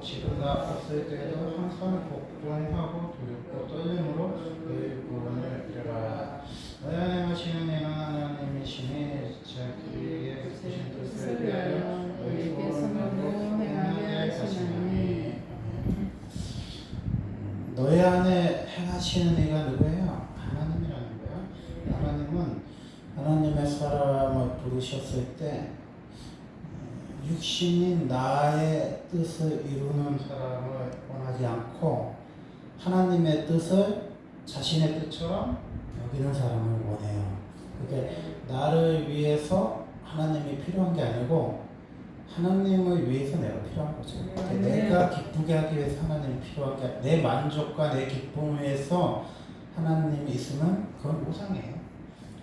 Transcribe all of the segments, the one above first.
지금 나 없을 때에도 항상 복종하고 두렵고 떨림으로 너희 구원을 이루라. 너희 안에 하시는 이는 하나님이시니 자기의 뜻하신 뜻을 위하여 너희 소원하고 행하게 하시나니. 너희 안에 행하시는 이가 누구예요? 하나님이라는 거예요. 하나님은 하나님의 사람을 부르셨을 때 육신인 나의 뜻을 이루는 사람을 원하지 않고 하나님의 뜻을 자신의 뜻처럼 여기는 사람을 원해요. 그게 나를 위해서 하나님이 필요한 게 아니고 하나님을 위해서 내가 필요한 거죠. 내가 기쁘게 하기 위해서 하나님이 필요한 게 내 만족과 내 기쁨을 위해서 하나님이 있으면 그건 우상이에요.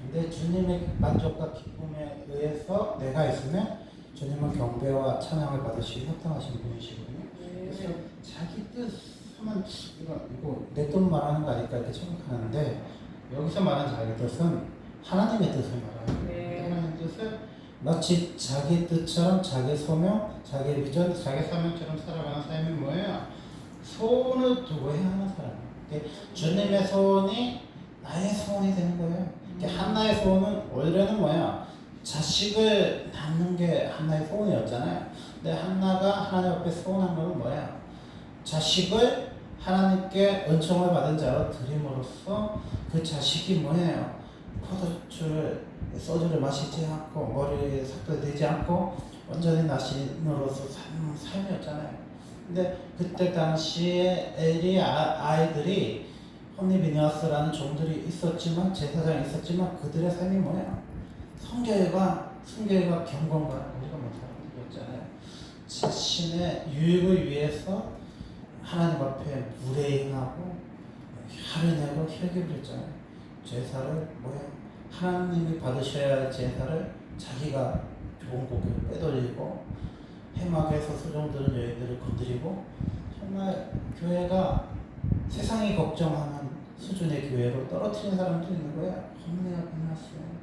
근데 주님의 만족과 기쁨에 의해서 내가 있으면 주님은 경배와 찬양을 받으시고 협당하시는 분이시거든요. 그래서 자기 뜻 하면 이거 내 뜻 말하는 거 아닐까 이렇게 생각하는데 여기서 말하는 자기 뜻은 하나님의 뜻을 말하는 하나님의 뜻을 마치 자기 뜻처럼 자기 소명, 자기 비전, 자기 사명처럼 살아가는 삶이 뭐예요? 소원을 두고 해야 하는 사람이에요. 주님의 소원이 나의 소원이 되는 거예요. 한나의 소원은 원래는 뭐야? 자식을 낳는 게 한나의 소원이었잖아요. 근데 한나가 하나님 앞에 소원한 건 뭐야? 자식을 하나님께 은총을 받은 자로 드림으로써 그 자식이 뭐예요? 소주를 마시지 않고 머리에 삭도 되지 않고 온전히 나신으로서 사는 삶이었잖아요. 근데 그때 당시에 엘리 아이들이 홈리 비니아스라는 종들이 있었지만 제사장이 있었지만 그들의 삶이 뭐예요? 순결과 경건과 우리가 뭐 사람들이었잖아요. 자신의 유익을 위해서 하나님 앞에 무례행하고 화를 내고 혈기를 했잖아요. 제사를 뭐예요? 하나님이 받으셔야 할 제사를 자기가 좋은 고기를 빼돌리고 해막에서 소종들은 여인들을 건드리고 정말 교회가 세상이 걱정하는 수준의 교회로 떨어뜨린 사람들이 있는 거예요. 험내가 끝났어요.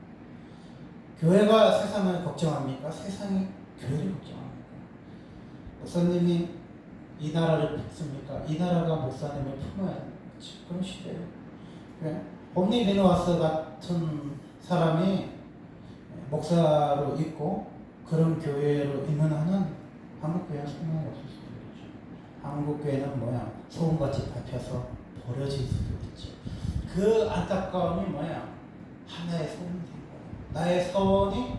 교회가 세상을 걱정합니까? 세상이 교회를 걱정합니까? 목사님이 이 나라를 믿습니까? 이 나라가 목사님을 품어야 되는 그런 시대예요. 옴니 비누아스 같은 사람이 목사로 있고 그런 교회로 있는 한은 한국교회는 소망이 없을 수도 있죠. 한국교회는 뭐야? 소금같이 밟혀서 버려질 수도 있죠. 그 안타까움이 뭐야? 하나의 소원이 된 거예요. 나의 소원이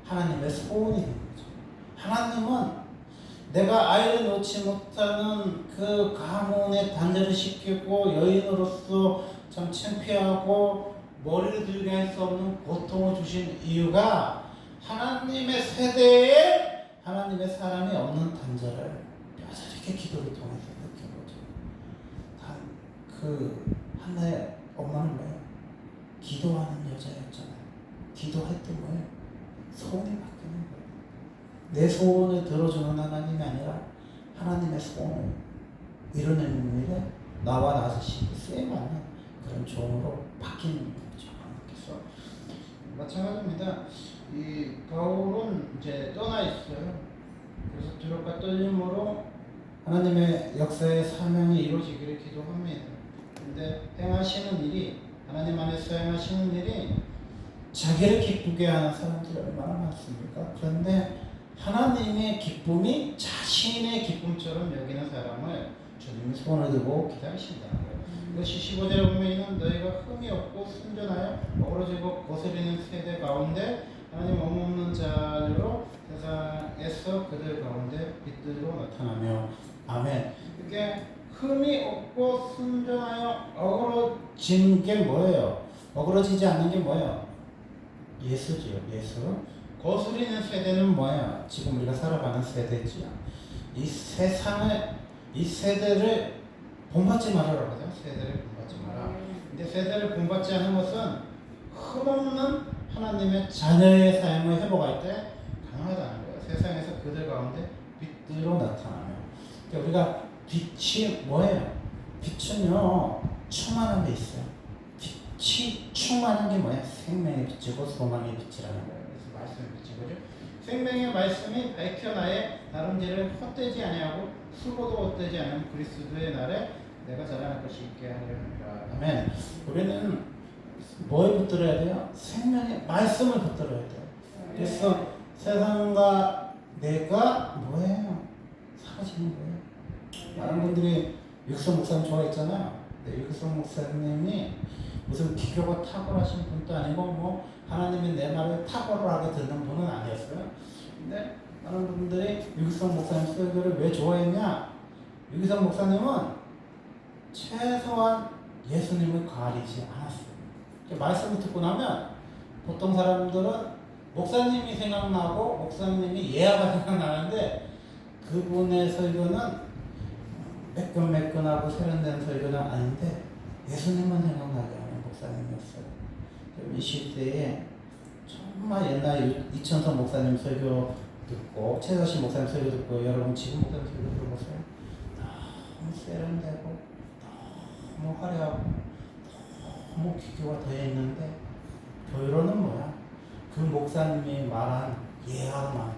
하나님의 소원이 된 거죠. 하나님은 내가 아이를 놓지 못하는 그 가문에 단절을 시키고 여인으로서 참 창피하고 머리를 들게 할 수 없는 고통을 주신 이유가 하나님의 세대에 하나님의 사람이 없는 단절을 뼈저리게 기도를 통해서 느낀 거죠. 그 한나의 엄마는 뭐예요? 기도하는 여자였잖아요. 기도할 때 뭐예요? 소원이 바뀌는 거예요. 내 소원을 들어주는 하나님이 아니라 하나님의 소원을 이루는 일에 나와 나 자신이 쓰임받는 그런 종으로 바뀌는 거죠. 그래서 마찬가지입니다. 이 바울은 이제 떠나 있어요. 그래서 두렵과 떨림으로 하나님의 역사의 사명이 이루어지기를 기도합니다. 근데 행하시는 일이 하나님 안에서 행하시는 일이 자기를 기쁘게 하는 사람들이 얼마나 많습니까? 그런데 하나님의 기쁨이 자신의 기쁨처럼 여기는 사람을 주님이 손을 들고 기다리신다는 거예요. 이것이 15절에 보면 너희가 흠이 없고 순전하여 어그러지고 거스리는 세대 가운데 하나님 없는 자로 세상에서 그들 가운데 빛들로 나타나며 아멘. 이게 흠이 없고 순전하여 어그러진 게 뭐예요? 어그러지지 않는 게 뭐예요? 예수지요. 예수. 거스리는 세대는 뭐야? 지금 우리가 살아가는 세대지요. 이 세대를 본받지 말아라고 하죠. 세대를 본받지 마라. 근데 세대를 본받지 않은 것은 흠없는 하나님의 자녀의 삶을 회복할 때 가능하다는 거예요. 세상에서 그들 가운데 빛으로 나타나며. 그러니까 우리가 빛이 뭐예요? 빛은요 충만함에 있어요. 빛이 충만한 게 뭐야? 생명의 빛이고 소망의 빛이라는 거예요. 그래서 말씀의 빛이거든요. 생명의 말씀이 밝혀 나의 다름질을 헛되지 아니하고 수고도 헛되지 않은 그리스도의 날에 내가 자랑할 것이 있게 하리라. 아멘. 우리는 뭐에 붙들어야 돼요? 생명의 말씀을 붙들어야 돼요. 그래서 세상과 내가 뭐예요? 사라지는 거예요. 많은 분들이 육성 목사님 좋아했잖아요. 육성 목사님이 무슨 기교가 탁월하신 분도 아니고 뭐 하나님이 내 말을 탁월하게 듣는 분은 아니었어요. 근데 많은 분들이 육성 목사님 설교를 왜 좋아했냐? 육성 목사님은 최소한 예수님을 가리지 않았어요. 말씀을 듣고 나면 보통 사람들은 목사님이 생각나고 목사님이 예화가 생각나는데 그분의 설교는 매끈매끈하고 세련된 설교는 아닌데 예수님만 생각나게 하는 목사님이었어요. 이 시대에 정말 옛날 이천선 목사님 설교 듣고 최서신 목사님 설교 듣고 여러분 지금 목사님 설교 들어보세요. 너무 세련되고 너무 화려하고 너무 기교가 되어 있는데 교회로는 뭐야? 그 목사님이 말한 예화만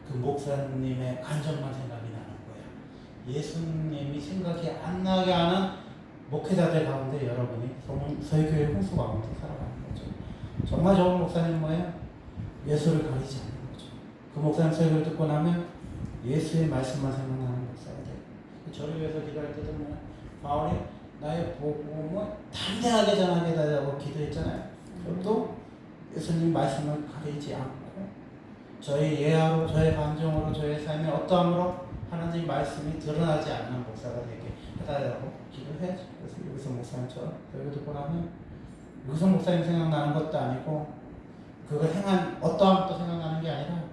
그 목사님의 간증만 생각이 나는 거야. 예수님이 생각이 안 나게 하는 목회자들 가운데 여러분이 설교의 홍수 가운데 살아가는 거죠. 정말 좋은 목사님 뭐예요? 예수를 가리지 않는 거죠. 그 목사님 설교를 듣고 나면 예수의 말씀만 생각나는 목사가 돼요. 저를 위해서 기도할 때도 뭐야? 바울이 나의 복음을 담대하게 전하게 달라고 기도했잖아요. 그것도 예수님 말씀을 가리지 않고 저의 예화로, 저의 감정으로, 저의 삶의 어떠함으로 하나님 말씀이 드러나지 않는 목사가 되게 해달라고 기도해야지. 그래서 여기서 목사님처럼 여기 듣고 나면 여기서 목사님 생각나는 것도 아니고 그걸 행한 어떠함도 생각나는 게 아니라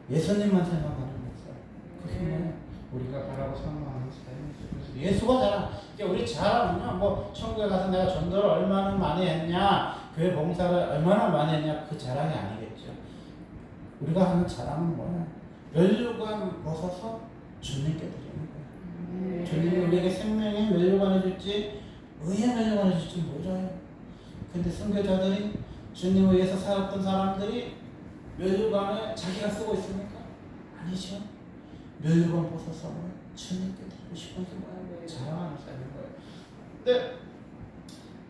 예수님만 생각나는 목사. 그게 뭐예요? 우리가 바라고 상망하는 삶이죠. 그래서 예수가 자랑. 우리 자랑은요, 뭐 천국에 가서 내가 전도를 얼마나 많이 했냐, 교회 봉사를 얼마나 많이 했냐, 그 자랑이 아니겠죠. 우리가 하는 자랑은 뭐야? 면류관 벗어서 주님께 드리는 거예요. 주님이 우리에게 생명의 면류관을 줄지 의의 면류관을 줄지 몰라요. 근데 선교자들이 주님을 위해서 살았던 사람들이 면류관을 자기가 쓰고 있습니까? 아니죠. 면류관 벗어서 주님께 드리고 싶은 게 뭐야? 자랑하는 삶인 거예요. 근데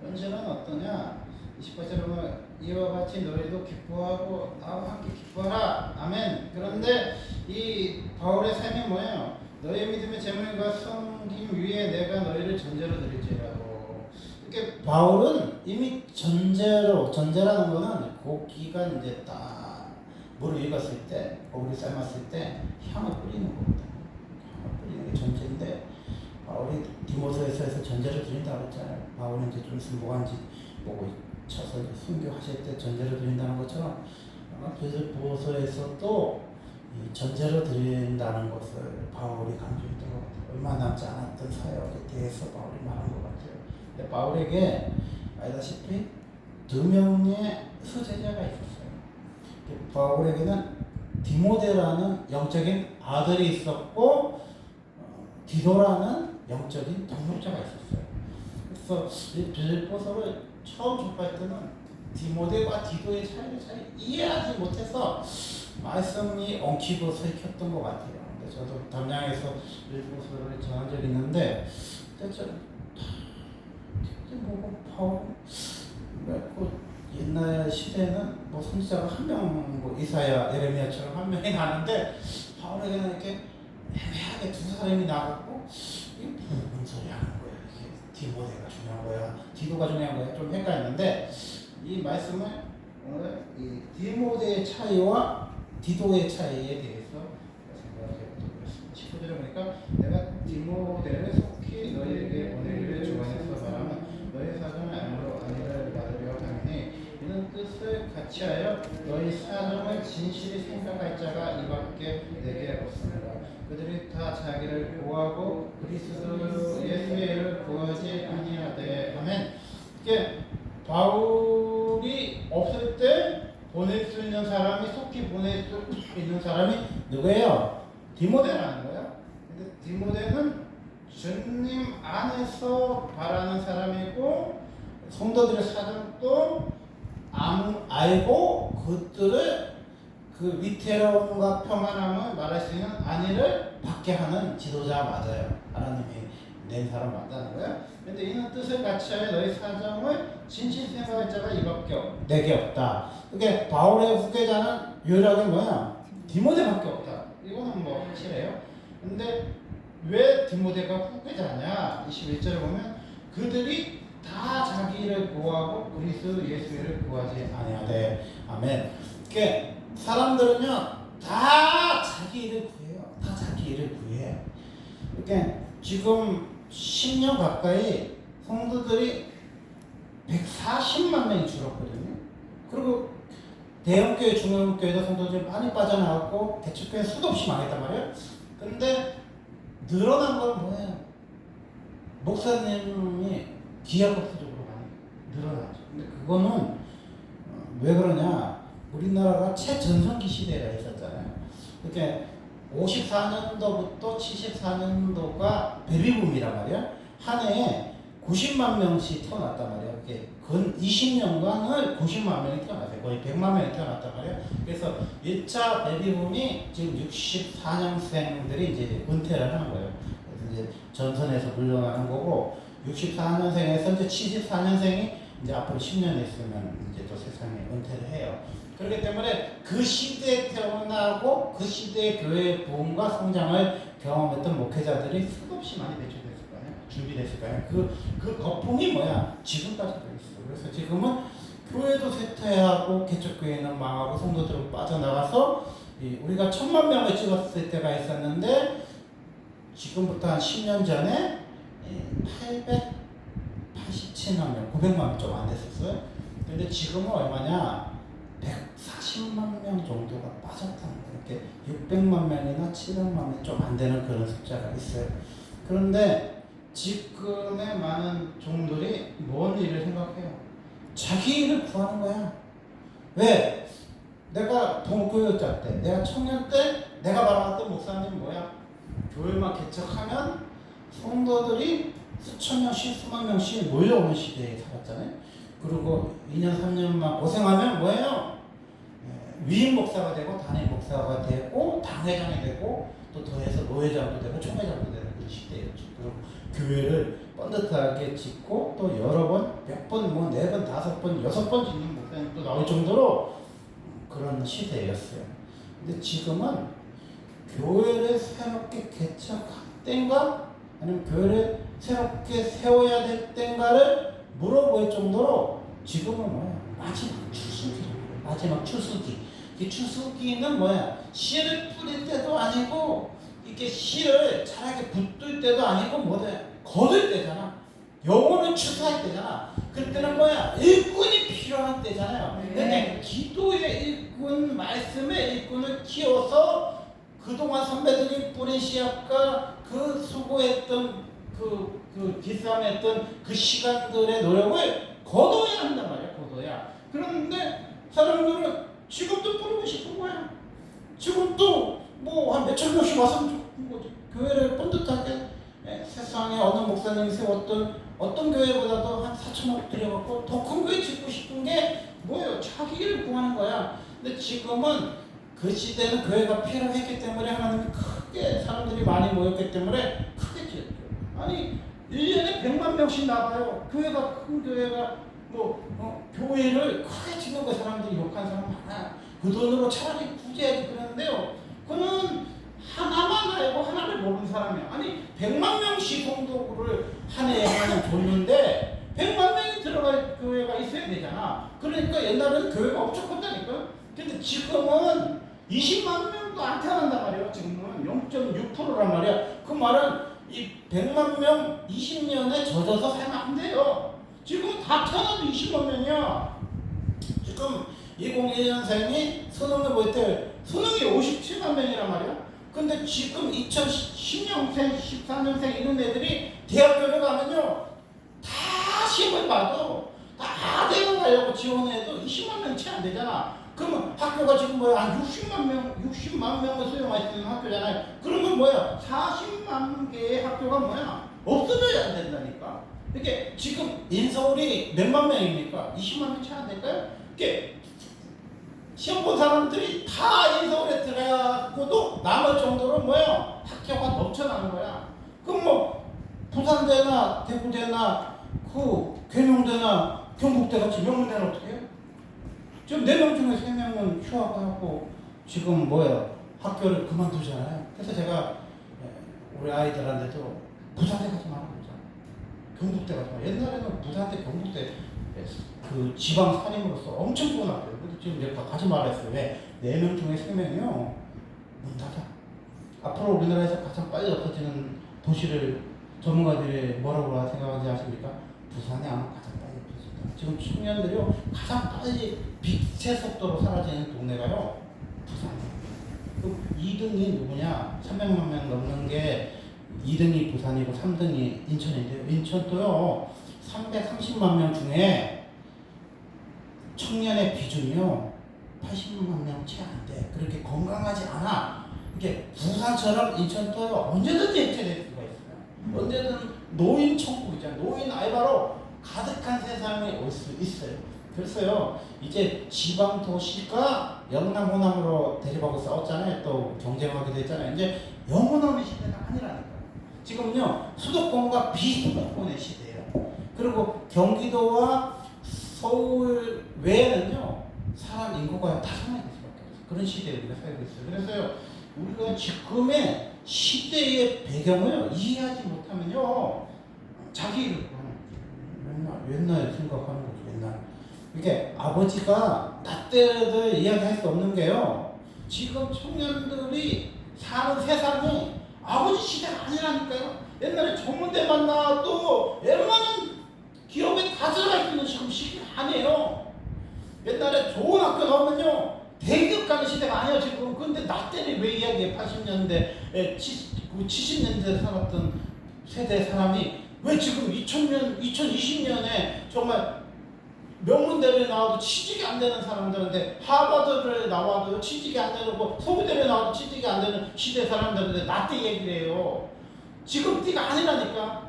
현실은 어떠냐? 28절에 보면 이와 같이 너희도 기뻐하고 나와 함께 기뻐하라. 아멘. 그런데 이 바울의 삶이 뭐예요? 너희 믿음의 재물과 섬김 위에 내가 너희를 전제로 드릴지라도. 이렇게 바울은 이미 전제라는 거는 고기가 이제 딱 물을 익었을 때, 고기를 삶았을 때 향을 뿌리는 거거든요. 향을 뿌리는 게 전제인데 바울이 디모데후서에서 전제를 드린다고 했잖아요. 바울은 이제 좀 있으면 뭐한지 보고 쳐서 순교하실 때 전제를 드린다는 것처럼 아마 빌립보서에서도 이 전제로 드린다는 것을 바울이 강조했던 것 같아요. 얼마 남지 않았던 사역에 대해서 바울이 말한 것 같아요. 근데 바울에게 알다시피 2명의 수제자가 있었어요. 바울에게는 디모데라는 영적인 아들이 있었고 디도라는 영적인 동력자가 있었어요. 그래서 이 빌립보서를 처음 접할 때는 디모데와 디도의 차이를 잘 이해하지 못해서 말씀이 엉키고 설켰던 것 같아요. 근데 저도 담양에서 빌립보서를 전한 적이 있는데 대체 뭐고 바울 옛날 시대에는 뭐 선지자가 한 명, 뭐 이사야, 예레미야처럼 한 명이 나는데 바울에게는 이렇게 애매하게 두 사람이 나갔고 이게 무슨 소리 하는 거야? 이게 디모데가 중요한 거야, 디도가 중요한 거야? 좀 헷갈렸는데 이 말씀을 오늘 이 디모데의 차이와 디도의 차이에 대해서 생각해 보도록 하겠습니다. 19절에 보니까 내가 디모데를 속히 너희에게 보내기를 주관해서 말하면 너희 사정을 알므로 안위를 받으려 하니 이는 뜻을 같이하여 너희 사정을 진실히 생각할 자가 이밖에 내게 없습니다. 그들이 다 자기를 구하고 그리스도 예수의 일을 구하지 아니하되. 아멘. 이게 바울이 없을 때 보낼 수 있는 사람이, 속히 보낼 수 있는 사람이 누구예요? 디모데라는 거예요. 근데 디모데는 주님 안에서 바라는 사람이고 성도들의 사정도 알고 그들을 그 위태로움과 평안함을 말할 수 있는 안위를 받게 하는 지도자 맞아요. 하나님이 낸 사람 맞다는 거예요. 근데 이는 뜻을 같이하여 너희 사정을 진실 생각할 자가 내게 없다. 그게 바울의 후계자는 유일하게 뭐야? 디모데밖에 없다. 이거는 뭐 확실해요. 근데 왜 디모데가 후계자냐? 21절에 보면 그들이 다 자기 일을 구하고 그리스도 예수의 일을 구하지 아니하되. 아멘. 그게 사람들은요 다 자기 일을 구해요. 다 자기 일을 구해요. 그러니까 지금 10년 가까이 성도들이 140만 명이 줄었거든요. 그리고 대형교회, 중형교회도 성도들이 많이 빠져나왔고 개척교회 수도 없이 망했단 말이에요. 근데 늘어난 건 뭐예요? 목사님이 기하급수적으로 많이 늘어나죠. 근데 그거는 왜 그러냐? 우리나라가 최전성기 시대가 있었잖아요. 그러니까 54년도부터 74년도가 베비붐이란 말이야. 한 해에 90만 명씩 태어났단 말이야. 근 20년간을 90만 명이 태어났어요. 거의 100만 명이 태어났단 말이야. 그래서 1차 베비붐이 지금 64년생들이 이제 은퇴를 하는 거예요. 그래서 이제 전선에서 물러나는 거고, 64년생에서 이제 74년생이 이제 앞으로 10년 있으면 이제 또 세상에 은퇴를 해요. 그렇기 때문에 그 시대에 태어나고 그 시대의 교회의 부흥과 성장을 경험했던 목회자들이 수도 없이 많이 배출됐을 거 아니에요. 준비됐을 거 아니에요. 그 거품이 뭐야? 지금까지도 있어. 그래서 지금은 교회도 쇠퇴하고 개척교회는 망하고 성도들은 빠져나가서 우리가 1000만 명을 찍었을 때가 있었는데 지금부터 한 10년 전에 887만 명, 900만 명 좀 안 됐었어요. 근데 지금은 얼마냐? 140만 명 정도가 빠졌다는 거예요. 이렇게 600만 명이나 700만 명 좀 안 되는 그런 숫자가 있어요. 그런데 지금의 많은 종들이 뭔 일을 생각해요? 자기 일을 구하는 거야. 왜? 내가 동교육자 때, 내가 청년 때 내가 바라봤던 목사님 뭐야? 교회만 개척하면 성도들이 수천 명씩 수만 명씩 몰려오는 시대에 살았잖아요. 그리고 2년 3년만 고생하면 뭐예요? 위임 목사가 되고 단임 목사가 되고 당회장이 되고 또 더해서 노회장도 되고 총회장도 되는 그런 시대였죠. 그리고 교회를 번듯하게 짓고 또 여러 번, 몇 번, 뭐 4번, 5번, 6번 짓는 목사님도 나올 정도로 그런 시대였어요. 근데 지금은 교회를 새롭게 개척할 때인가 아니면 교회를 새롭게 세워야 될 때인가를 물어볼 정도로 지금은 뭐야? 마지막 추수기. 마지막 추수기. 이 추수기는 뭐야? 씨를 뿌릴 때도 아니고 이렇게 씨를 자라게 붙들 때도 아니고 뭐래? 거둘 때잖아. 영혼을 추수할 때잖아. 그때는 뭐야? 일꾼이 필요한 때잖아요. 근데 기도의 일꾼, 말씀의 일꾼을 키워서 그동안 선배들이 뿌린 씨앗과 그 수고했던 그 기싸움했던 그 시간들의 노력을 거둬야 한단 말이야. 거둬야. 그런데 사람들은 지금도 뿌리고 싶은 거야. 지금도 뭐 한 몇천 명씩 왔으면 좋은 거지. 교회를 번듯하게 세상에 어느 목사님이 세웠던 어떤 교회보다도 한 4천억 들여갖고 더 큰 교회 짓고 싶은 게 뭐예요? 자기를 구하는 거야. 근데 지금은 그 시대는 교회가 필요했기 때문에 하나님이 크게 사람들이 많이 모였기 때문에 크게 지었죠. 아니 1년에 100만 명씩 나가요. 교회가 큰 교회가 교회를 크게 짓는 거 사람들이 욕한 사람 많아. 그 돈으로 차라리 구제하지 그러는데요. 그는 하나만 알고 하나를 모르는 사람이야. 아니 100만 명씩 성도를 한 해에 하나 줬는데 100만 명이 들어갈 교회가 있어야 되잖아. 그러니까 옛날에는 교회가 엄청 컸다니까. 근데 지금은 20만 명도 안 태어난단 말이에요. 지금은 0.6%란 말이야. 그 말은 이 100만 명 20년에 젖어서 살면 안 돼요. 지금 다 태어나도 20만 명이야. 지금 2021년생이 수능을 볼 때 수능이 57만 명이란 말이야. 근데 지금 2010년생, 14년생 이런 애들이 대학교를 가면요. 다 시험을 봐도 다 대학 가려고 지원해도 20만 명 채 안 되잖아. 그러면 학교가 지금 뭐야? 한 60만 명을 수용할 수 있는 학교잖아요. 그러면 뭐야? 40만 개의 학교가 뭐야? 없어져야 안 된다니까. 이렇게 지금 인서울이 몇만 명입니까? 20만 명 채 안 될까요? 이게 시험 본 사람들이 다 인서울에 들어가고도 남을 정도로 뭐예요? 학교가 넘쳐나는 거야. 그럼 뭐 부산대나 대구대나 그 계명대나 경북대 같이 명문대는 어떻게 해요? 지금 4명 중에 3명은 휴학하고 지금 뭐예요? 학교를 그만두잖아요. 그래서 제가 우리 아이들한테도 부산대 가지 말라고 그러잖아요. 경북대 가지 말라고. 옛날에는 부산대, 경북대 그 지방 산임으로서 엄청 좋은 학교예요. 근데 지금 이제 가지 말라 했어요. 왜? 4명 중에 3명이요. 문 닫아. 앞으로 우리나라에서 가장 빨리 없어지는 도시를 전문가들이 뭐라고 생각하는지 아십니까? 부산이 아마 가장 빨리 없어진다. 지금 청년들이요 가장 빨리 빛의 속도로 사라지는 동네가요 부산이에요. 그럼 2등이 누구냐? 300만 명 넘는 게 2등이 부산이고 3등이 인천인데요. 인천도요 330만 명 중에 청년의 비중이요 80만 명 채 안 돼. 그렇게 건강하지 않아. 이게 부산처럼 인천도 언제든지 해체될 수가 있어요. 언제든 노인 천국이잖아요. 노인 알바로 가득한 세상에 올 수 있어요. 그래서요 이제 지방 도시가 영남 호남으로 대립하고 싸웠잖아요. 또 경쟁하게 됐잖아요. 이제 영호남의 시대가 아니라니까요. 지금요 수도권과 비수도권의 시대예요. 그리고 경기도와 서울 외에는요 사람 인구가 5명일 수밖에 없어요. 그런 시대에 우리가 살고 있어요. 그래서요 우리가 지금의 시대의 배경을 이해하지 못하면요 자기 옛날 생각하는 거죠. 옛날 이게 아버지가 나 때를 이야기할 수 없는 게요 지금 청년들이 사는 세상이 아버지 시대가 아니라니까요. 옛날에 전문대만 나와도 웬만한 기업에 다 들어갈 수 있는 지금 시기 아니에요. 옛날에 좋은 학교 나오면요 대기업 가는 시대가 아니에요 지금. 근데 나 때는 왜 이야기해? 80년대 70년대 살았던 세대 사람이 왜 지금 2020년에 정말 명문대를 나와도 취직이 안 되는 사람들인데 하버드를 나와도 취직이 안 되고 서울대를 나와도 취직이 안 되는 시대 사람들인데 나 때 얘기를 해요. 지금 때가 아니라니까.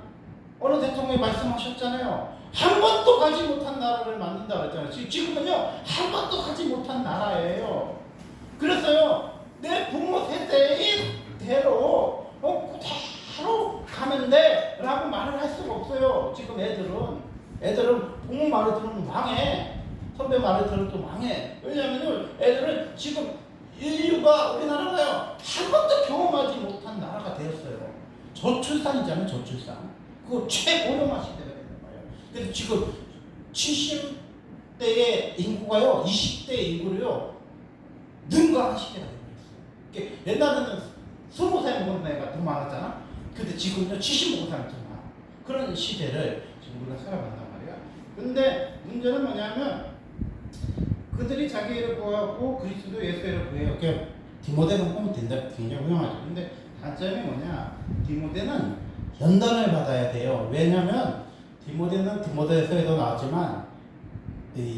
어느 대통령이 말씀하셨잖아요. 한 번도 가지 못한 나라를 만든다 그랬잖아요. 지금은요 한 번도 가지 못한 나라예요. 그래서요 내 부모 세대의 대로 그대로 가면 돼 라고 말을 할 수가 없어요. 지금 애들은 부모 말을 들으면 망해. 선배 말을 들으면 또 망해. 왜냐하면 애들은 지금 인류가 우리나라가요 한 번도 경험하지 못한 나라가 되었어요. 저출산이잖아요. 저출산. 그 최고령화 시대가 되는 거예요. 그래서 지금 70대의 인구가요 20대 인구를요 능가한 시대가 되고 있어요. 옛날에는 20살 먹은 애가 더 많았잖아. 근데 지금요 70먹은 사람이 더 많아. 그런 시대를 지금 우리가 살아간단 말이야. 근데 문제는 뭐냐면 그들이 자기를 구하고 그리스도 예수를 구해요. 디모데는 보면 굉장히 훌륭하죠. 근데 단점이 뭐냐? 디모데는 연단을 받아야 돼요. 왜냐면 디모데는 디모데서에도 나왔지만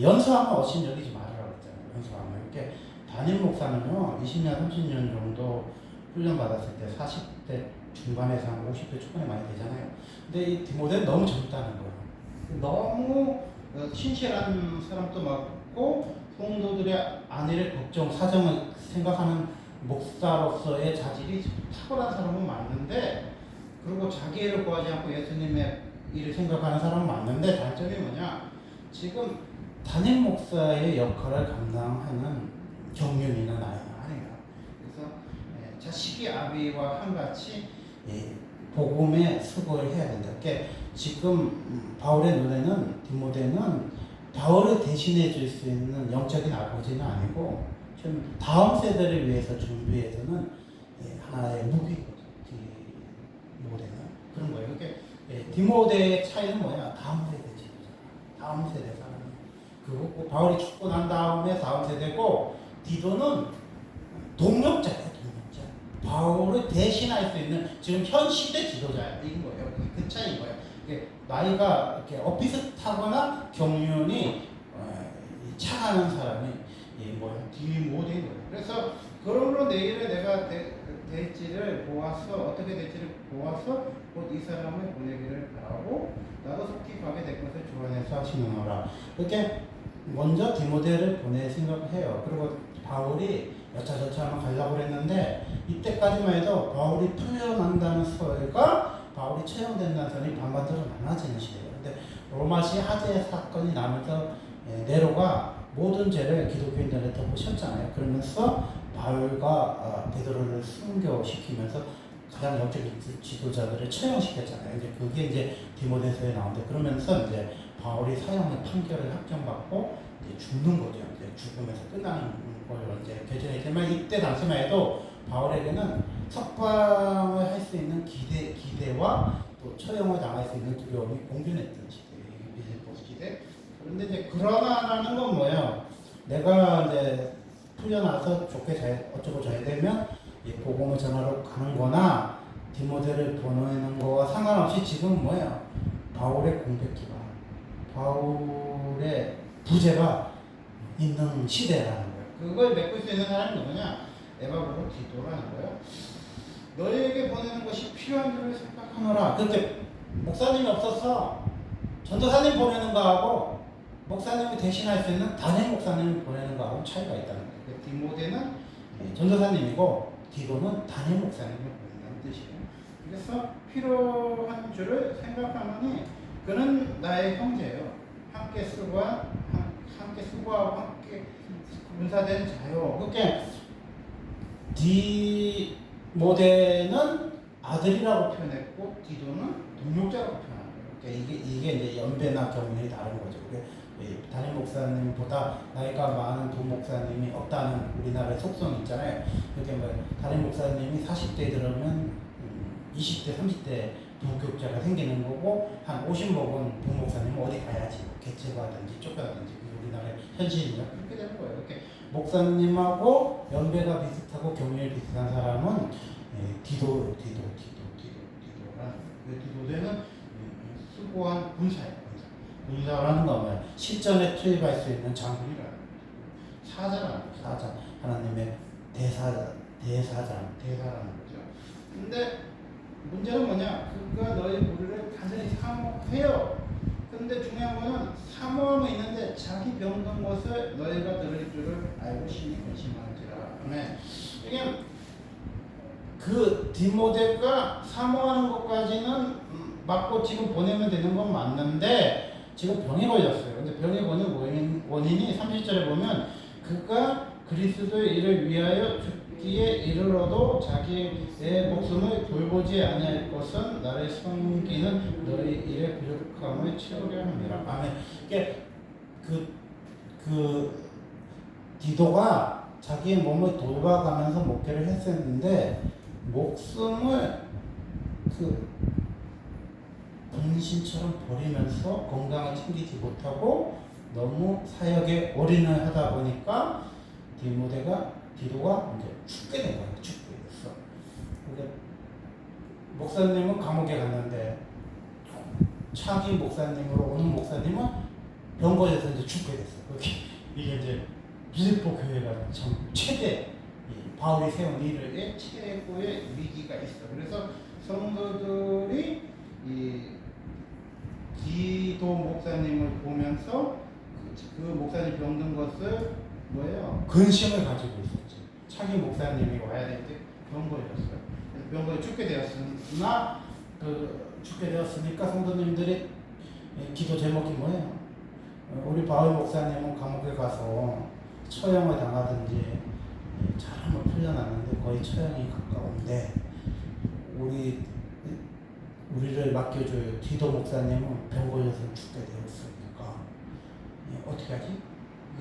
연수하면 어신 여기지 말으라고 했잖아요. 연수하면 이렇게 담임 목사는요 20년 30년 정도 훈련 받았을 때 40대 중반에서 한 50대 초반에 많이 되잖아요. 근데 이 디모데는 너무 젊다는 거예요. 너무 신실한 사람도 많고 성도들의 안위를 걱정 사정을 생각하는 목사로서의 자질이 탁월한 사람은 맞는데, 그리고 자기 일을 구하지 않고 예수님의 일을 생각하는 사람은 맞는데, 단점이 뭐냐? 지금 담임 목사의 역할을 감당하는 경륜이는 아니에요. 그래서 자식이 아비와 한같이 복음에 수고를 해야 된다. 그러니까 지금 바울의 눈에는 디모데는 바울을 대신해 줄 수 있는 영적인 아버지는 아니고 좀 다음 세대를 위해서 준비해서는 하나의 무기거든요. 디모데는 그런 거예요. 그러니까 디모데의 차이는 뭐냐? 다음 세대 지도자, 다음 세대 사람. 그리고 바울이 죽고 난 다음에 다음 세대고, 디도는 동력자예요. 동력자. 바울을 대신할 수 있는 지금 현 시대 지도자인 거예요. 그 차이인 거예요. 나이가 이렇게 비슷하거나 경륜이 차가는 사람이 디모데인 거예요. 그래서 그러므로 내일에 내가 될지를 보아서, 어떻게 될지를 보아서 곧 이 사람을 보내기를 바라고 나도 속히 가게 될 것을 주 안에서 하시느니라. 이렇게 먼저 디모데를 보낼 생각을 해요. 그리고 바울이 여차저차 한번 가려고 그랬는데 이때까지만 해도 바울이 풀려난다는 설과 바울이 처형된다는 설이 반반대로 나눠지는 시대예요. 근데 로마시 화재 사건이 나면서 네로가 모든 죄를 기독교인들한테 덮으셨잖아요. 그러면서 바울과 베드로를 순교시키면서 가장 영적인 지도자들을 처형시켰잖아요. 이제 그게 이제 디모데서에 나오는데 그러면서 이제 바울이 사형의 판결을 확정받고 이제 죽는 거죠. 이제 죽으면서 끝나는 걸로 이제 결정했지만 이때 당시만 해도 바울에게는 석방을 할 수 있는 기대와 또 처형을 당할 수 있는 두려움이 공존했던 시대예요. 빌립보스 시대. 그런데 이제 그러나라는 건 뭐예요? 내가 이제 풀려나서 좋게 잘 어쩌고 잘 되면 이 복음을 전하러 가는 거나 디모데를 보내는 거와 상관없이 지금 뭐예요? 바울의 공백기가 바울의 부재가 있는 시대라는 거예요. 그걸 메꿀 수 있는 사람이 누구냐? 에바브로 디도라는 거예요. 너희에게 보내는 것이 필요한 줄을 생각하노라. 그렇게 목사님이 없어서 전도사님 보내는 거하고 목사님이 대신할 수 있는 단임 목사님을 보내는 거하고 차이가 있다는 거예요. 그 디모데는 전도사님이고 디도는 단임 목사님을 보낸다는 뜻이에요. 그래서 필요한 줄을 생각하노니 그는 나의 형제예요. 함께 수고하고 함께 군사된 자요. 그렇게 디모데는 아들이라고 표현했고 디도는 동력자라고 표현한 거예요. 그러니까 이게 이제 연배나 경륜이 다른 거죠. 담임 목사님보다 나이가 많은 동목사님이 없다는 우리나라의 속성이 있잖아요. 그렇게 뭐 담임 목사님이 40대 들으면 20대, 30대 부교육자가 생기는 거고 한 50먹은 부목사님은 어디 가야지 개체가든지 쫓겨나든지 우리나라의 현실이냐 그렇게 되는 거예요. 이렇게 목사님하고 연배가 비슷하고 경륜이 비슷한 사람은 디도라는 디도되는 수고한 군사예요. 군사라는 건 뭐예요? 실전에 투입할 수 있는 장군이라는 거예요. 사자라는 거예요. 사자. 하나님의 대사라는 거죠. 근데 문제는 뭐냐? 그가 너희 우리를 간절히 사모해요. 근데 중요한 거는 사모함은 있는데 자기 병든 것을 너희가 들을 줄을 알고 심히 근심하는지라. 아멘. 이게 그 디모데가 사모하는 것까지는 맞고 지금 보내면 되는 건 맞는데 지금 병에 걸렸어요. 근데 병에 걸린 원인이 30절에 보면 그가 그리스도의 일을 위하여 죽기에 이르러도 자기의 목숨을 돌보지 아니할 것은 나를 섬기는 너희 일의 부족함을 채우려 합니다. 아멘. 이게 그 디도가 자기의 몸을 돌봐가면서 목회를 했었는데 목숨을 분신처럼 버리면서 건강을 챙기지 못하고 너무 사역에 올인을 하다 보니까 디도가 이제 죽게 된 거예요. 죽게 됐어. 근데 목사님은 감옥에 갔는데 차기 목사님으로 오는 목사님은 병 걸려서 이제 죽게 됐어. 이게 이제 빌립보 교회가 참 최대 바울이 세운 일의 최고의 위기가 있어. 그래서 성도들이 이 디도 목사님을 보면서 그 목사님 병든 것을 뭐예요? 근심을 가지고 있었지. 차기 목사님이 와야 될 때 병 걸렸어요. 병 걸려 죽게 되었으니까 성도님들의 기도 제목이 뭐예요? 우리 바울 목사님은 감옥에 가서 처형을 당하든지 잘하면 풀려났는데 거의 처형이 가까운데 우리를 맡겨줘요. 디도 목사님은 병 걸려서 죽게 되었으니까 어떻게 하지?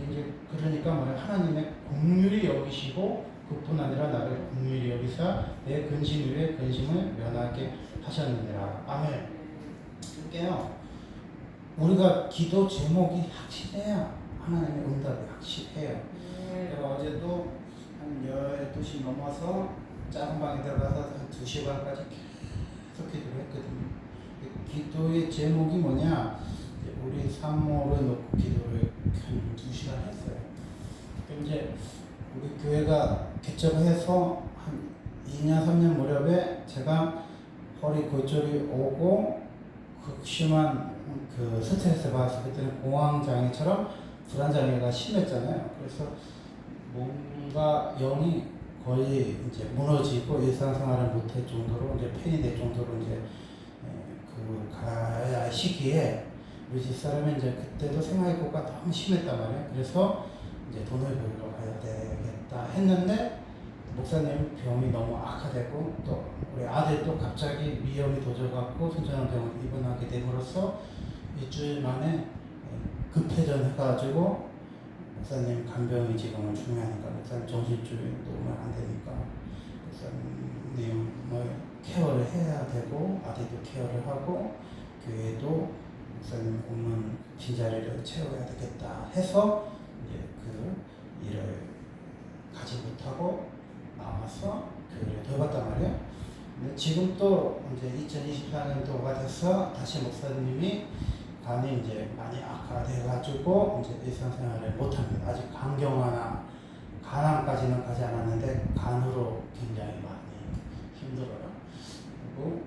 이제 그러니까 뭐야? 하나님의 긍휼히 여기시고 그뿐 아니라 나를 긍휼히 여기사 내 근심 위에 근심을 면하게 하셨느니라. 아멘. 그러니까요, 우리가 기도 제목이 확실해야 하나님의 응답이 확실해요. 제가 어제도 한 12시 넘어서 작은 방에 들어가서 한 2시간까지 계속 기도를 했거든요. 기도의 제목이 뭐냐? 우리 산모를 놓고 기도를 한 2시간 했어요. 이제 우리 교회가 개척을 해서 한 2년, 3년 무렵에 제가 허리 골절이 오고 극심한 그 스트레스 받았을 그때는 공황장애처럼 불안장애가 심했잖아요. 그래서 뭔가 영이 거의 이제 무너지고 일상생활을 못할 정도로 이제 폐인이 될 정도로 이제 그 가야 할 시기에 우리 집사람이 이제 그때도 생활고가 너무 심했단 말이에요. 그래서 이제 돈을 벌러 가야 되겠다 했는데 목사님 병이 너무 악화되고 또 우리 아들도 갑자기 위염이 도져갖고 순천향병원 입원하게 됨으로써 일주일 만에 급회전 해가지고 목사님 간병이 지금은 중요하니까 목사님 정신줄이 놓으면 안 되니까 목사님을 케어를 해야 되고 아들도 케어를 하고 교회도 목사님 없는 빈자리를 채워야 되겠다 해서 이제 그 일을 가지 못하고 남아서 교회를 돌봤단 말이에요. 근데 지금 또 이제 2024년도가 돼서 다시 목사님이 간이 이제 많이 악화돼가지고 이제 일상생활을 못합니다. 아직 간경화나 간암까지는 가지 않았는데 간으로 굉장히 많이 힘들어요. 그리고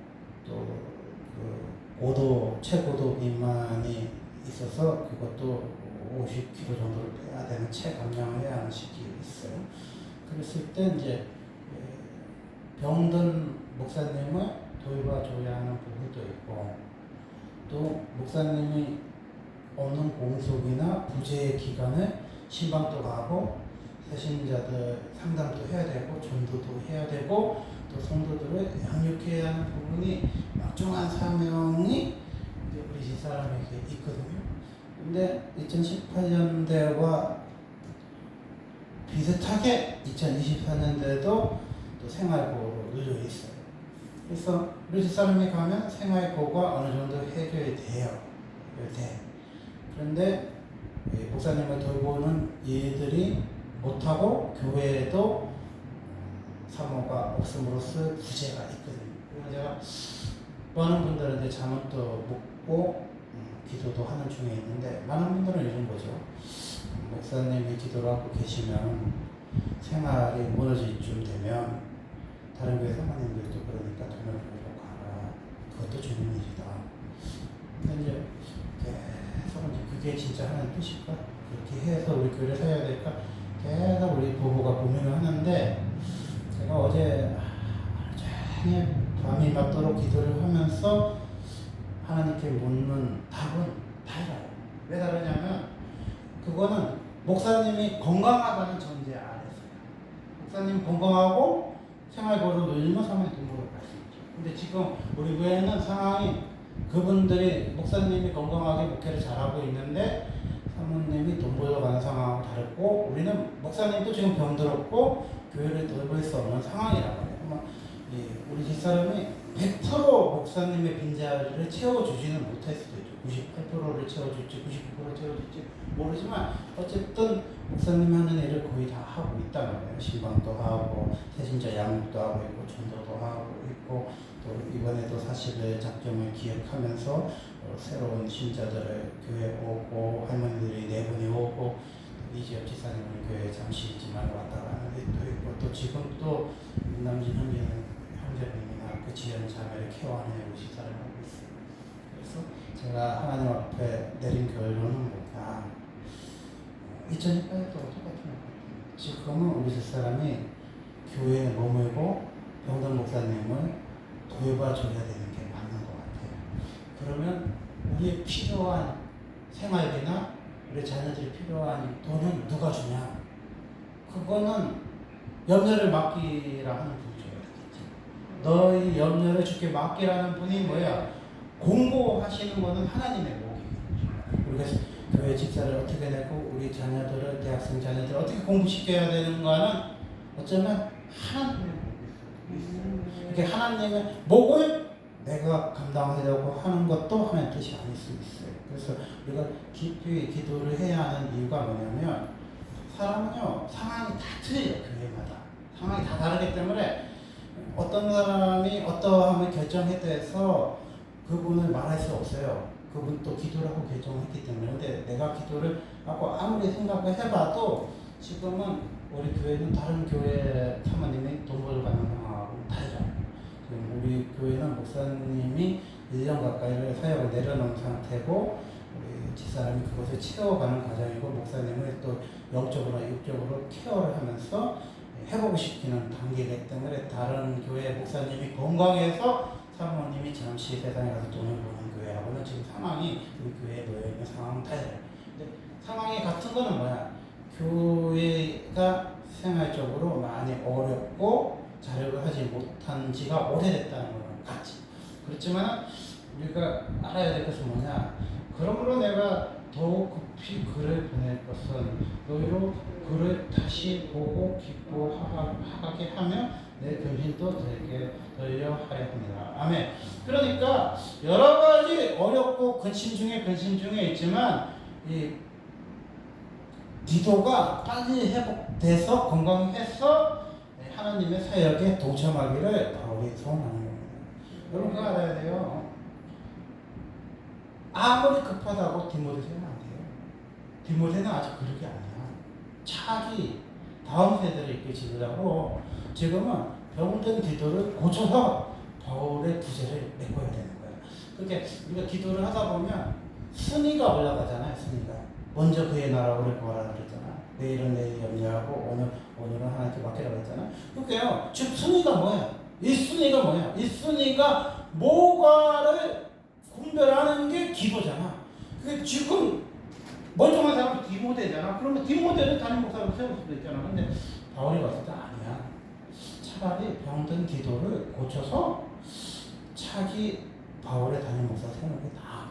또 그 고도 최고도 비만이 있어서 그것도 50kg 정도를 빼야 되는 체감량을 해야 하는 시기에 있어요. 그랬을 때 이제 병든 목사님을 돌봐줘야 하는 부분도 있고 또 목사님이 없는 공속이나 부재의 기간에 신방도 가고 새신자들 상담도 해야 되고 전도도 해야 되고 또 성도들을 양육해야 하는 부분이 막중한 사명이 우리 집사람에게 있거든요. 근데 2018년대와 비슷하게 2024년대도 또 생활고로 놓여 있어요. 그래서 우리 집사람이 가면 생활고가 어느 정도 해결이 돼요. 그런데 목사님을 돌보는 일들이 못하고 교회에도 사모가 없음으로써 부재가 있거든요. 그래서 제가 많은 분들한테 잠은 또 묵고 기도도 하는 중에 있는데 많은 분들은 이런 거죠. 목사님이 기도를 하고 계시면 생활이 무너질 쯤 되면 다른 교회 사모님들도 그러니까 돈을 벌러 가라. 그것도 주는 일이다. 근데 이제 계속 이제 그게 진짜 하는 뜻일까? 그렇게 해서 우리 교회를 살아야 될까? 계속 우리 부부가 고민을 하는데 제가 어제 종일 밤이 맞도록 기도를 하면서 하나님께 묻는 답은 달라요. 왜 다르냐면 그거는 목사님이 건강하다는 전제 아래서요. 목사님 건강하고 생활고를 늘리면 사모님 돈벌어 갈 수 있죠. 근데 지금 우리 교회는 상황이 그분들이 목사님이 건강하게 목회를 잘하고 있는데 사모님이 돈 벌러 가는 상황하고 다르고 우리는 목사님도 지금 병들었고 교회를 돌볼 수 없는 상황이라고 해요. 우리 집사람이 100% 목사님의 빈자리를 채워주지는 못할 수도 있죠. 98%를 채워줄지 99%를 채워줄지 모르지만 어쨌든 목사님이 하는 일을 거의 다 하고 있단 말이에요. 신방도 하고 새신자 양육도 하고 있고 전도도 하고 있고 또 이번에도 40일 작정을 기획하면서 새로운 신자들을 교회에 오고 할머니들이 네 분이 오고 이지엽 지사님을 교회에 잠시 있지만 왔다 가는 일도 있고 또 지금 또 남진 형제님이나 그 지연 자매를 케어하는 우리 집사를 하고 있어요. 그래서 제가 하나님 앞에 내린 결론은 뭐냐 2018년도 똑같은 것 같아요. 지금은 우리 집사람이 교회에 머물고 병든 목사님을 돌봐줘야 되는 게 맞는 것 같아요. 그러면 우리의 필요한 생활비나 우리 자녀들이 필요한 돈은 누가 주냐? 그거는 염려를 맡기라 하는 분이 줘야겠지. 너희 염려를 주께 맡기라는 분이 뭐야? 공부하시는 거는 하나님의 목이거든요. 그래서 교회 집사를 어떻게 내고 우리 자녀들을 대학생 자녀들을 어떻게 공부시켜야 되는가는 어쩌면 하나님의 목이 있어요. 이렇게 하나님의 목을 내가 감당하려고 하는 것도 하나님 뜻이 아닐 수 있어요. 그래서 우리가 깊이 기도를 해야 하는 이유가 뭐냐면 사람은요 상황이 다 틀려요. 교회마다 상황이 다 다르기 때문에 어떤 사람이 어떠함을 결정했다 해서 그분을 말할 수 없어요. 그분도 기도를 하고 결정했기 때문에. 근데 내가 기도를 하고 아무리 생각을 해봐도 지금은 우리 교회는 다른 교회 사모님이 돈 벌러 가는 상황하고는 다르잖아요. 지금 우리 교회는 목사님이 1년 가까이를 사역을 내려놓은 상태고 우리 집사람이 그것을 채워가는 과정이고 목사님을 또 영적으로 육적으로 케어를 하면서 회복시키는 단계이기 때문에 다른 교회 목사님이 건강해서 사모님이 잠시 세상에 가서 돈을 버는 교회하고는 지금 상황이 우리 교회에 놓여있는 상황은 달라요. 근데 상황이 같은 거는 뭐야? 교회가 생활적으로 많이 어렵고 자력을 하지 못한 지가 오래됐다는 거는 같지. 그렇지만 우리가 알아야 될 것은 뭐냐? 그러므로 내가 더욱 급히 글을 보낼 것은 너희로 글을 다시 보고 기뻐하게 하며 내 근심도 되게 돌려 하려 합니다. 아멘. 그러니까 여러 가지 어렵고 근심 중에 있지만 이 디도가 빨리 회복돼서 건강해서 하나님의 사역에 동참하기를 바울이 소원하는 겁니다. 여러분 그거 알아야 돼요. 아무리 급하다고 디모데는 안 돼요. 디모데는 아직 그런 게 아니야. 차기 다음 세대를 이끌지더라고. 지금은 병든 디도를 고쳐서 바울의 부재를 메꿔야 되는 거예요. 그렇게 우리가 기도를 하다 보면 순위가 올라가잖아요. 순위가 먼저 그의 나라를 구하라 그랬잖아. 내일은 내일 염려하고 오늘은 하나님께 맡기라고 했잖아. 그러니까요. 지금 순위가 뭐야? 이 순위가 뭐야? 이 순위가 뭐가를 분별하는 게 기도잖아. 그게 지금 멀쩡한 사람이 디모데잖아. 그러면 디모데를 담임 목사로 세울 수도 있잖아. 근데 바울이 봤을 때 아니야. 차라리 병든 디도를 고쳐서 차기 바울의 담임 목사 세우는 게 나아.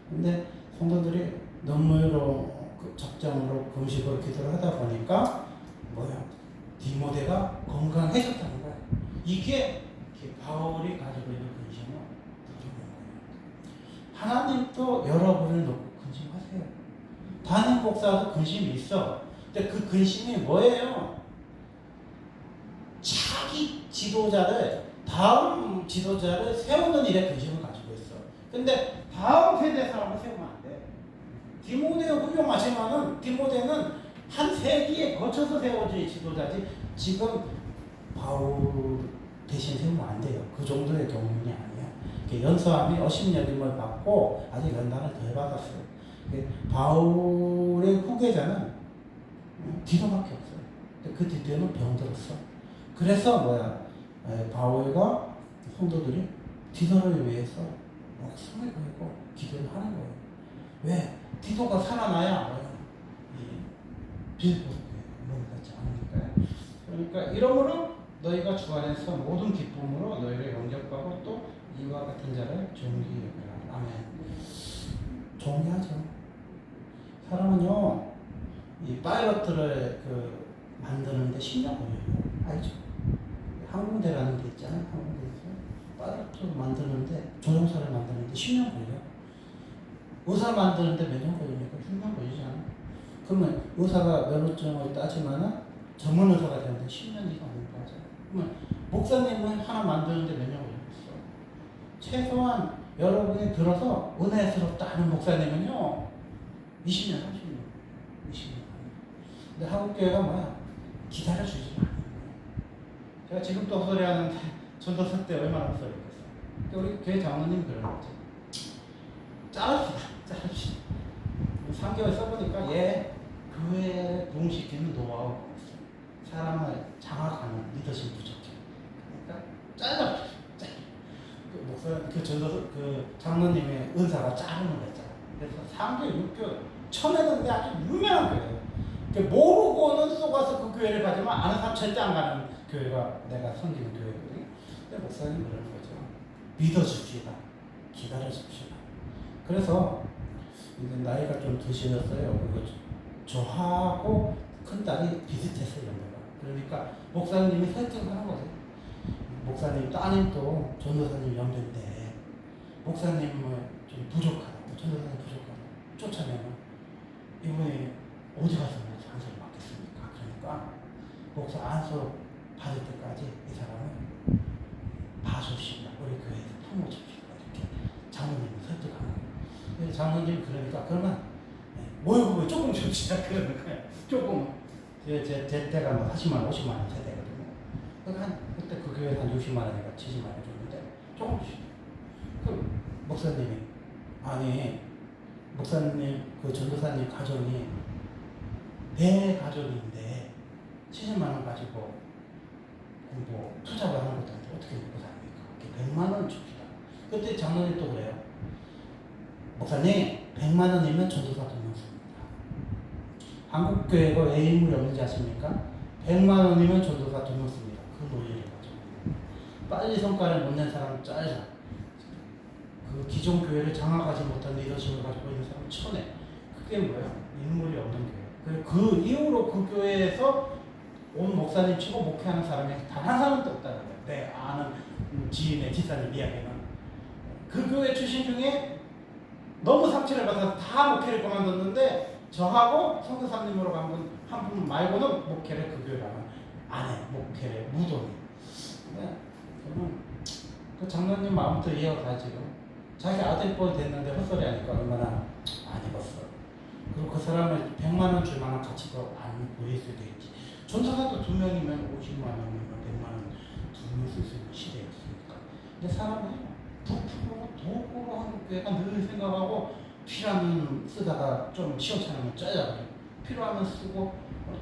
근데 성도들이 눈물로 적정으로 금식으로 기도를 하다 보니까 뭐야? 디모데가 건강해졌다는 거야. 이게 바울이 가지고 있는 근심은 하나님도 여러분을 놓고 근심하세요. 담임 목사도 근심이 있어. 근데 그 근심이 뭐예요? 차기 지도자를 다음 지도자를 세우는 일에 근심을 가지고 있어. 근데 다음 세대 사람을 세우면 안 돼. 디모데 훌륭하지만은 디모데는 한 세기에 거쳐서 세워질 지도자지 지금 바울 대신 세우면 안 돼요. 그 정도의 경륜이 아니야. 연수함이 어심여김을 받고 아직 연단을 덜 받았어요. 바울의 후계자는 디도밖에 없어요. 그 디도는 병들었어. 그래서 뭐야? 바울과 성도들이 디도를 위해서 목숨을 걸고 기도를 하는 거예요. 왜? 디도가 살아나야 뭐야? 빌보드에 넘어가지 않으니까요. 그러니까 이러므로 너희가 주 안에서 모든 기쁨으로 너희를 영접하고 또 이와 같은 자를 존귀히 여겨라. 아멘. 존귀하죠. 사람은요, 이 파일럿들을 만드는데 10년 걸려요. 알죠? 항공대라는 게 있잖아요. 항공대에서 파일럿을 만드는데 조종사를 만드는데 10년 걸려. 의사 만드는데 몇 년 걸리니까 6년 걸리잖아. 그러면 의사가 면허증을 따지면은 전문 의사가 되는데 10년 이상 못 가죠. 그러면 목사님은 하나 만드는데 몇 년 걸리겠어? 최소한 여러분이 들어서 은혜스럽다 하는 목사님은요 20년, 30년, 20년. 근데 한국교회가 뭐야? 기다려주지 않는 거예요. 제가 지금도 헛소리 하는데 전도서 때 얼마나 헛소리 했겠어. 우리 교회 장로님 그런 거죠. 자릅시다. 3개월 써보니까 교회에 부흥시키는 노하우가 없어요. 사람을 장악하는 리더십 부족해. 그러니까 잘라. 목사 전도서 장로님의 은사가 자르는 거잖아. 그래서 3개월, 6개월 쳐내는데 아주 유명한 교회예요. 모르고는 속아서 그 교회를 가지만 아는 사람 절대 안 가는 교회가 내가 섬기는 교회거든요. 근데 목사님 그러는 거죠. 믿어줍시다. 기다려줍시다. 그래서 이제 나이가 좀 드셨어요. 저하고 큰딸이 비슷했어요. 연배가. 그러니까 목사님이 설득하는 거죠. 목사님 따님도 전도사님 연배인데 목사님은 좀 부족하다고, 전도사님 부족하다고 쫓아내면 이분이 어디 가서 안수를 받겠습니까? 그러니까 목사 안수 받을 때까지 이 사람을 봐줍시다. 우리 교회에서 품어줍시다. 이렇게 장로님이 설득하는 거예요. 장로님이 그러니까 그러면 모욕을 조금 줍시다. 그러는 거예요. 조금. 제 때가 뭐 40만 원, 50만 원 세대거든요. 그때 그 교회에 한 60만 원인가 70만 원 줬는데 조금 주시다. 그 목사님이 아니 목사님, 그 전도사님 가정이 대가족인데 70만 원 가지고 뭐 투자를 하는 것도 아닌데 어떻게 먹고 삽니까? 100만 원 줍시다. 그때 장로님 또 그래요. 목사님 100만 원이면 전도사 2명 씁니다. 한국교회가 왜 인물이 없는지 아십니까? 100만 원이면 전도사 2명 씁니다. 그 논리를 가지고 빨리 성과를 못 낸 사람은 짜자. 그 기존 교회를 장악하지 못한 리더십을 가지고 있는 사람은 천해. 그게 뭐예요? 인물이 없는 교회. 그 이후로 그 교회에서 온 목사님 치고 목회하는 사람이 단 한 사람도 없다는 거예요. 내 아는 지인의 집사님 이야기는. 그 교회 출신 중에 너무 상처를 받아서 다 목회를 그만뒀는데 저하고 성교사님으로 한 분 말고는 목회를 그 교회를 안 해. 목회를 무도니. 근데 저는 그 장로님 마음부터 이해가 가지고 자기 아들뻘 됐는데 헛소리 하니까 얼마나 안 입었어. 그리고 그 사람을 100만 원 줄 만한 가치가 안 보일 수도 있지. 전도사도 2명이면 50만 원이면 100만 원 2명 쓸 수 있는 시대였으니까. 근데 사람은 부풀어 도구로 한국교회가 늘 생각하고 필요하면 쓰다가 좀 시원찮으면 짜자 그래. 필요하면 쓰고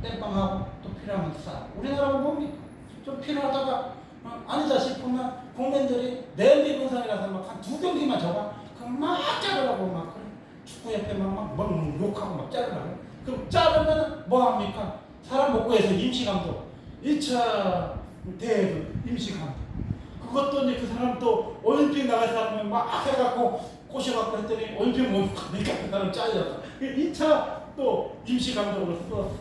땜빵하고 또 필요하면 싸. 우리나라는 뭡니까? 좀 필요하다가 아니다 싶으면 국민들이 내비 분산이라서 막 한 2경기만 접어. 그럼 막 자르라고 막 그래. 축구협회만 막 욕하고 막 자르라고. 그럼 자르면 뭐 합니까? 사람 못 구해서 임시감독. 1차 대회도 임시감독. 그것도 이제 그 사람 또 올림픽 나갈 사람은 막 해갖고 꼬셔갖고 했더니 올림픽 못 가니까 그 사람 잘렸어. 2차 또 임시감독으로 썼어.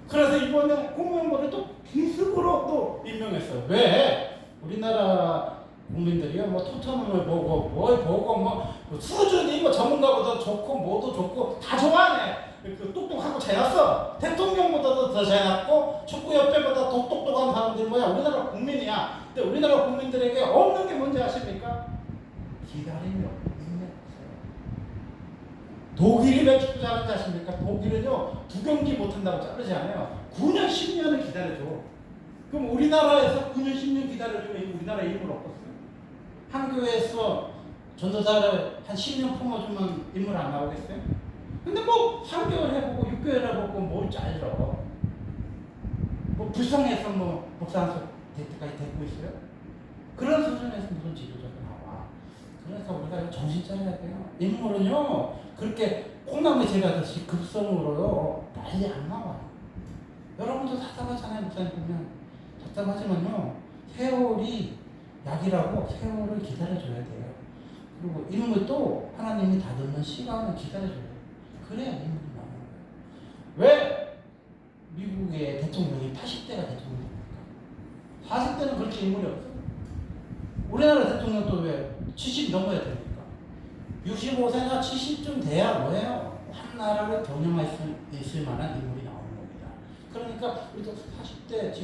그래서 이번에 공무원들을 또 기습으로 또 임명했어요. 왜? 우리나라 국민들이요, 뭐 토트넘을 보고, 뭘 보고, 뭐 수준이 뭐 전문가보다 좋고, 뭐도 좋고 다 좋아하네. 그 똑똑하고 잘났어. 대통령보다도 더 잘났고, 축구협회보다 더 똑똑한 사람들 뭐야? 우리나라 국민이야. 근데 우리나라 국민들에게 없는 게 뭔지 아십니까? 기다림이 없는 독일이 왜 축구 잘하는지 아십니까? 독일은요, 2경기 못한다고 자르지 않아요. 9년, 10년을 기다려줘. 그럼 우리나라에서 9년, 10년 기다려주면 우리나라에 인물 없겠어요? 한 교회에서 전도사를 한 10년 품어주면 인물 안 나오겠어요? 근데 뭐 3개월 해보고 6개월 해보고 뭘 잘려. 뭐 불쌍해서 뭐 목사한테 데이트까지 데리고 있어요? 그런 수준에서 무슨 지도자가 나와. 그래서 우리가 정신 차려야 돼요. 인물은요, 그렇게 콩나물 제가듯이 급성으로요, 빨리 안 나와요. 여러분도 답답하잖아요, 목사님 보면. 답답하지만요, 세월이 약이라고 세월을 기다려줘야 돼요. 그리고 인물도 하나님이 다듬는 시간을 기다려줘야 돼요. 그래야 인물이 나오는 거예요. 왜 미국의 대통령이 80대가 대통령입니까? 40대는 그렇게 인물이 없어요. 우리나라 대통령도 왜 70 넘어야 됩니까? 65세나 70쯤 돼야 뭐예요? 한 나라를 경영할 수 있을 만한 인물이 나오는 겁니다. 그러니까 우리도 40대